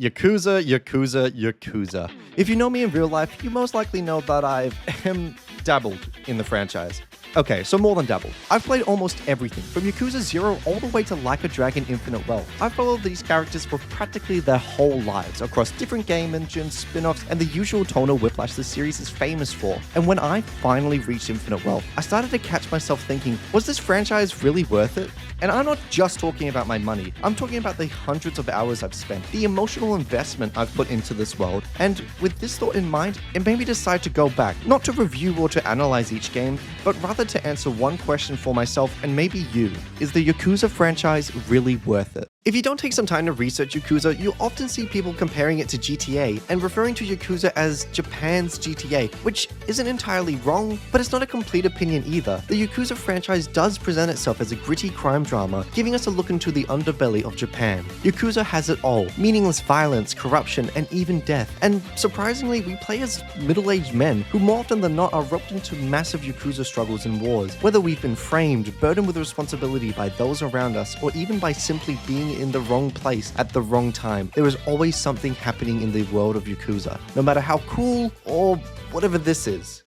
Yakuza, Yakuza, Yakuza. If you know me in real life, you most likely know that I've dabbled in the franchise. Okay, so more than dabbled. I've played almost everything, from Yakuza 0 all the way to Like a Dragon Infinite Wealth. I've followed these characters for practically their whole lives, across different game engines, spin-offs, and the usual tonal whiplash the series is famous for. And when I finally reached Infinite Wealth, I started to catch myself thinking, was this franchise really worth it? And I'm not just talking about my money, I'm talking about the hundreds of hours I've spent, the emotional investment I've put into this world, and with this thought in mind, it made me decide to go back, not to review or to analyze each game, but rather to answer one question for myself and maybe you. Is the Yakuza franchise really worth it? If you don't take some time to research Yakuza, you'll often see people comparing it to GTA and referring to Yakuza as Japan's GTA, which isn't entirely wrong, but it's not a complete opinion either. The Yakuza franchise does present itself as a gritty crime drama, giving us a look into the underbelly of Japan. Yakuza has it all: meaningless violence, corruption, and even death. And surprisingly, we play as middle-aged men who more often than not are roped into massive Yakuza struggles and wars, whether we've been framed, burdened with responsibility by those around us, or even by simply being in the wrong place at the wrong time. There is always something happening in the world of Yakuza, no matter how cool or whatever this is.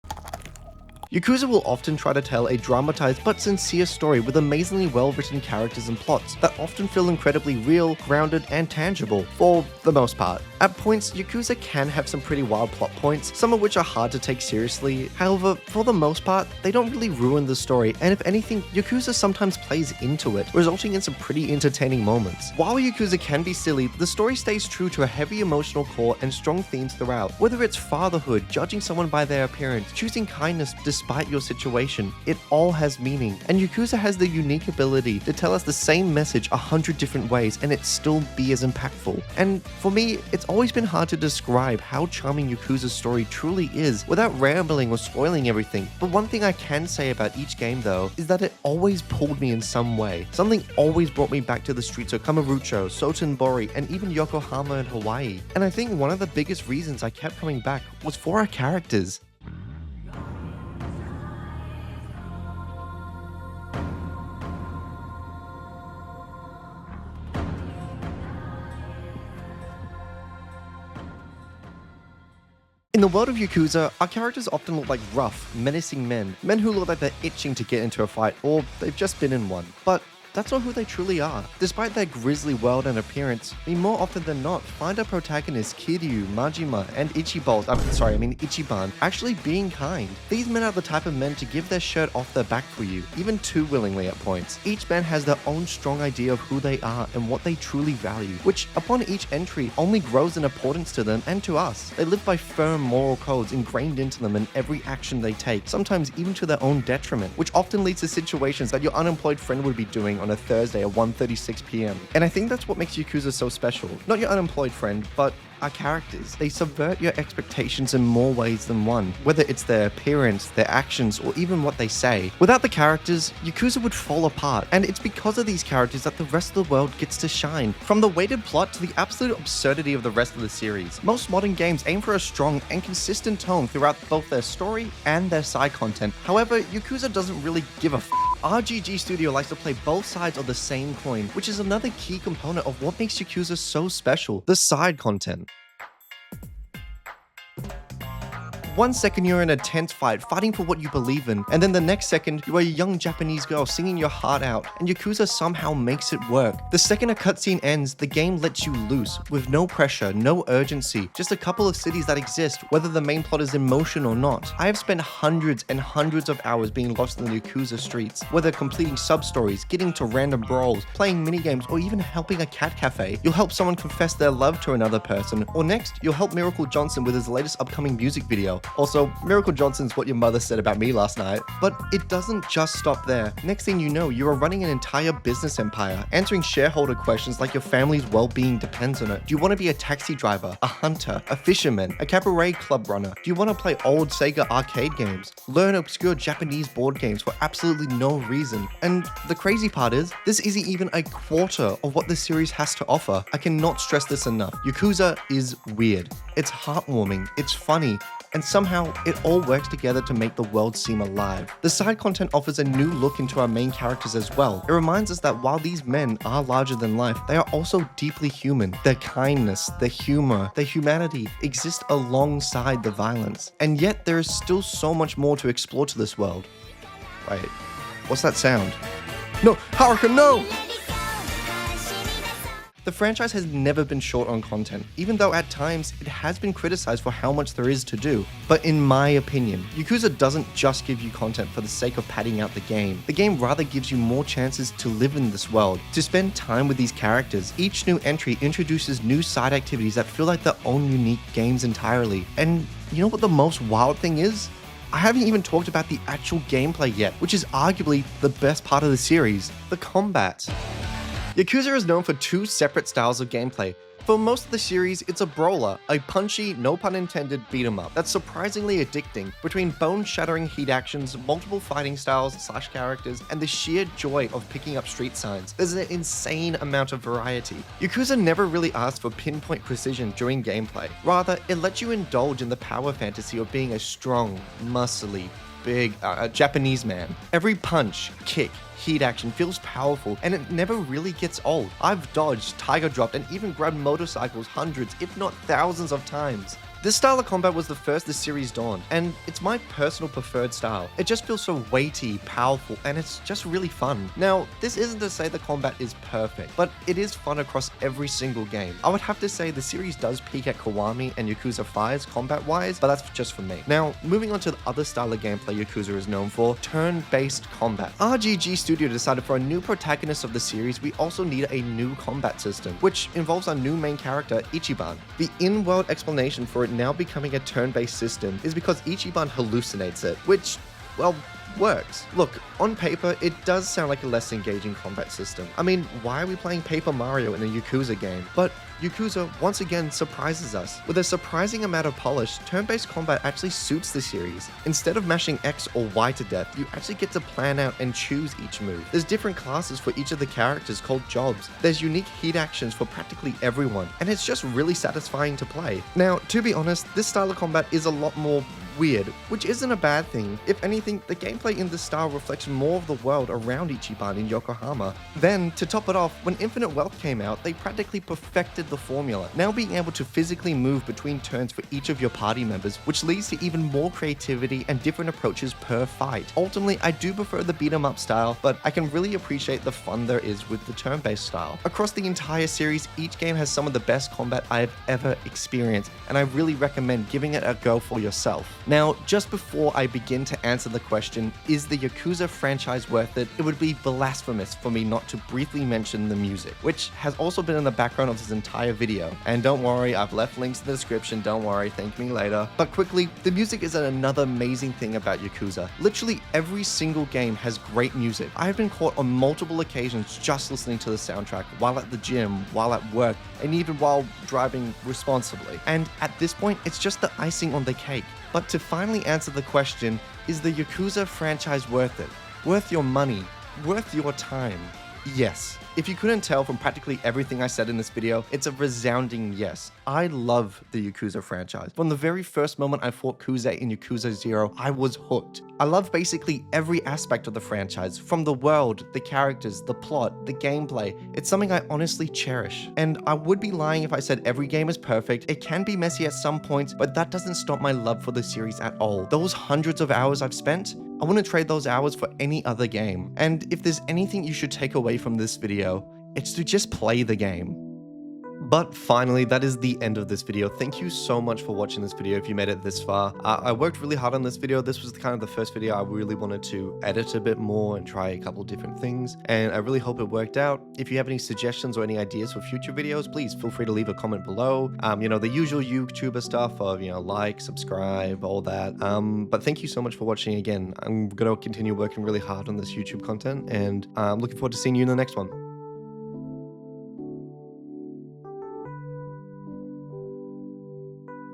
Yakuza will often try to tell a dramatized but sincere story with amazingly well-written characters and plots that often feel incredibly real, grounded, and tangible, for the most part. At points, Yakuza can have some pretty wild plot points, some of which are hard to take seriously. However, for the most part, they don't really ruin the story, and if anything, Yakuza sometimes plays into it, resulting in some pretty entertaining moments. While Yakuza can be silly, the story stays true to a heavy emotional core and strong themes throughout. Whether it's fatherhood, judging someone by their appearance, choosing kindness despite your situation, it all has meaning. And Yakuza has the unique ability to tell us the same message 100 different ways and it still be as impactful. And for me, it's always been hard to describe how charming Yakuza's story truly is without rambling or spoiling everything. But one thing I can say about each game though is that it always pulled me in some way. Something always brought me back to the streets of Kamurocho, Sotenbori, and even Yokohama and Hawaii. And I think one of the biggest reasons I kept coming back was for our characters. In the world of Yakuza, our characters often look like rough, menacing men who look like they're itching to get into a fight or they've just been in one. But that's not who they truly are. Despite their grisly world and appearance, we more often than not find our protagonists Kiryu, Majima, and Ichiban actually being kind. These men are the type of men to give their shirt off their back for you, even too willingly at points. Each man has their own strong idea of who they are and what they truly value, which upon each entry only grows in importance to them and to us. They live by firm moral codes ingrained into them in every action they take, sometimes even to their own detriment, which often leads to situations that your unemployed friend would be doing on a Thursday at 1:36 p.m. And I think that's what makes Yakuza so special. Not your unemployed friend, but our characters. They subvert your expectations in more ways than one, whether it's their appearance, their actions, or even what they say. Without the characters, Yakuza would fall apart, and it's because of these characters that the rest of the world gets to shine. From the weighted plot to the absolute absurdity of the rest of the series, most modern games aim for a strong and consistent tone throughout both their story and their side content. However, Yakuza doesn't really give a f***. RGG Studio likes to play both sides of the same coin, which is another key component of what makes Yakuza so special: the side content. 1 second you're in a tense fight, fighting for what you believe in, and then the next second you are a young Japanese girl singing your heart out, and Yakuza somehow makes it work. The second a cutscene ends, the game lets you loose, with no pressure, no urgency, just a couple of cities that exist, whether the main plot is in motion or not. I have spent hundreds and hundreds of hours being lost in the Yakuza streets, whether completing sub-stories, getting to random brawls, playing minigames, or even helping a cat cafe. You'll help someone confess their love to another person, or next, you'll help Miracle Johnson with his latest upcoming music video. Also, Miracle Johnson's what your mother said about me last night. But it doesn't just stop there. Next thing you know, you are running an entire business empire, answering shareholder questions like your family's well-being depends on it. Do you want to be a taxi driver, a hunter, a fisherman, a cabaret club runner? Do you want to play old Sega arcade games? Learn obscure Japanese board games for absolutely no reason? And the crazy part is, this isn't even a quarter of what this series has to offer. I cannot stress this enough. Yakuza is weird. It's heartwarming, it's funny, and somehow it all works together to make the world seem alive. The side content offers a new look into our main characters as well. It reminds us that while these men are larger than life, they are also deeply human. Their kindness, their humor, their humanity exist alongside the violence. And yet there is still so much more to explore to this world. Wait, what's that sound? No, Haruka, no! The franchise has never been short on content, even though at times it has been criticized for how much there is to do. But in my opinion, Yakuza doesn't just give you content for the sake of padding out the game. The game rather gives you more chances to live in this world, to spend time with these characters. Each new entry introduces new side activities that feel like their own unique games entirely. And you know what the most wild thing is? I haven't even talked about the actual gameplay yet, which is arguably the best part of the series, the combat. Yakuza is known for two separate styles of gameplay. For most of the series, it's a brawler, a punchy, no pun intended, beat 'em up that's surprisingly addicting. Between bone-shattering heat actions, multiple fighting styles / characters, and the sheer joy of picking up street signs, there's an insane amount of variety. Yakuza never really asks for pinpoint precision during gameplay. Rather, it lets you indulge in the power fantasy of being a strong, muscly, big Japanese man. Every punch, kick, heat action feels powerful, and it never really gets old. I've dodged, tiger dropped, and even grabbed motorcycles hundreds, if not thousands of times. This style of combat was the first the series dawned, and it's my personal preferred style. It just feels so weighty, powerful, and it's just really fun. Now, this isn't to say the combat is perfect, but it is fun across every single game. I would have to say the series does peak at Kiwami and Yakuza 5's combat-wise, but that's just for me. Now, moving on to the other style of gameplay Yakuza is known for, turn-based combat. RGG Studio decided for a new protagonist of the series, we also need a new combat system, which involves our new main character, Ichiban. The in-world explanation for it now becoming a turn-based system is because Ichiban hallucinates it, which, well, works. Look, on paper, it does sound like a less engaging combat system. I mean, why are we playing Paper Mario in a Yakuza game? But Yakuza once again surprises us. With a surprising amount of polish, turn-based combat actually suits the series. Instead of mashing X or Y to death, you actually get to plan out and choose each move. There's different classes for each of the characters called jobs. There's unique heat actions for practically everyone, and it's just really satisfying to play. Now, to be honest, this style of combat is a lot more weird, which isn't a bad thing. If anything, the gameplay in this style reflects more of the world around Ichiban in Yokohama. Then, to top it off, when Infinite Wealth came out, they practically perfected the formula, now being able to physically move between turns for each of your party members, which leads to even more creativity and different approaches per fight. Ultimately, I do prefer the beat 'em up style, but I can really appreciate the fun there is with the turn-based style. Across the entire series, each game has some of the best combat I have ever experienced, and I really recommend giving it a go for yourself. Now, just before I begin to answer the question, is the Yakuza franchise worth it? It would be blasphemous for me not to briefly mention the music, which has also been in the background of this entire video. And don't worry, I've left links in the description, don't worry, thank me later. But quickly, the music is another amazing thing about Yakuza. Literally every single game has great music. I have been caught on multiple occasions just listening to the soundtrack while at the gym, while at work, and even while driving responsibly. And at this point, it's just the icing on the cake. But to finally answer the question, is the Yakuza franchise worth it? Worth your money? Worth your time? Yes. If you couldn't tell from practically everything I said in this video, it's a resounding yes. I love the Yakuza franchise. From the very first moment I fought Kuze in Yakuza 0, I was hooked. I love basically every aspect of the franchise, from the world, the characters, the plot, the gameplay. It's something I honestly cherish. And I would be lying if I said every game is perfect. It can be messy at some points, but that doesn't stop my love for the series at all. Those hundreds of hours I've spent, I wouldn't trade those hours for any other game. And if there's anything you should take away from this video, it's to just play the game. But finally, that is the end of this video. Thank you so much for watching this video if you made it this far. I worked really hard on this video. This was kind of the first video I really wanted to edit a bit more and try a couple different things, and I really hope it worked out. If you have any suggestions or any ideas for future videos, please feel free to leave a comment below. You know, the usual YouTuber stuff of, you know, like, subscribe, all that. But thank you so much for watching again. I'm gonna continue working really hard on this YouTube content, and I'm looking forward to seeing you in the next one.